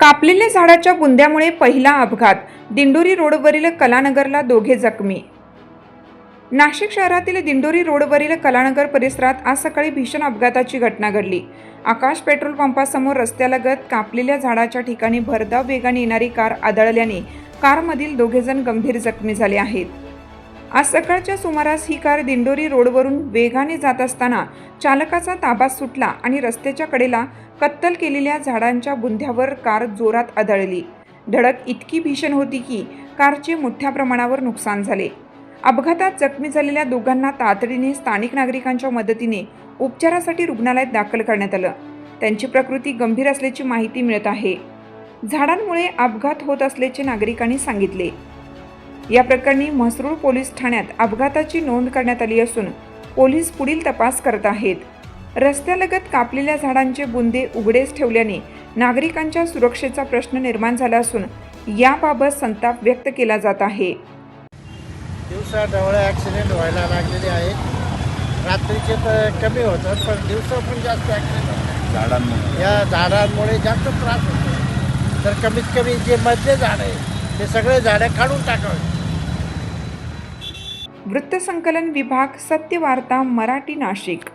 कापलेल्या झाडाच्या बुंद्यामुळे पहिला अपघात. दिंडोरी रोडवरील कलानगरला दोघे जखमी. नाशिक शहरातील दिंडोरी रोडवरील कलानगर परिसरात आज सकाळी भीषण अपघाताची घटना घडली. आकाश पेट्रोल पंपासमोर रस्त्यालगत कापलेल्या झाडाच्या ठिकाणी भरधाव वेगाने येणारी कार आदळल्याने कारमधील दोघेजण गंभीर जखमी झाले आहेत. आज सकाळच्या सुमारास ही कार दिंडोरी रोडवरून वेगाने जात असताना चालकाचा ताबा सुटला आणि रस्त्याच्या कडेला कत्तल केलेल्या झाडांच्या बुंध्यावर कार जोरात आदळली. धडक इतकी भीषण होती की कारचे मोठ्या प्रमाणावर नुकसान झाले. अपघातात जखमी झालेल्या दोघांना तातडीने स्थानिक नागरिकांच्या मदतीने उपचारासाठी रुग्णालयात दाखल करण्यात आलं. त्यांची प्रकृती गंभीर असल्याची माहिती मिळत आहे. झाडांमुळे अपघात होत असल्याचे नागरिकांनी सांगितले. या प्रकरणी म्हसरूळ पोलीस ठाण्यात अपघाताची नोंद करण्यात आली असून पोलीस पुढील तपास करत आहेत. रस्त्यालगत कापलेल्या झाडांचे बुंदे उघडेच ठेवल्याने नागरिकांच्या सुरक्षेचा प्रश्न निर्माण झाला असून याबाबत संताप व्यक्त केला जात आहे. दिवसा डवळे ॲक्सिडेंट व्हायला लागलेले आहेत. रात्रीचे तर कमी होतात पण दिवसा पण जास्त ॲक्सिडेंट होतात झाडांमुळे. या झाडांमुळे जास्त त्रास होतो. तर कमीत कमी जे मधले झाड आहे ते सगळे झाडं काढून टाकावे. वृत्तसंकलन विभाग, सत्यवार्ता मराठी, नाशिक.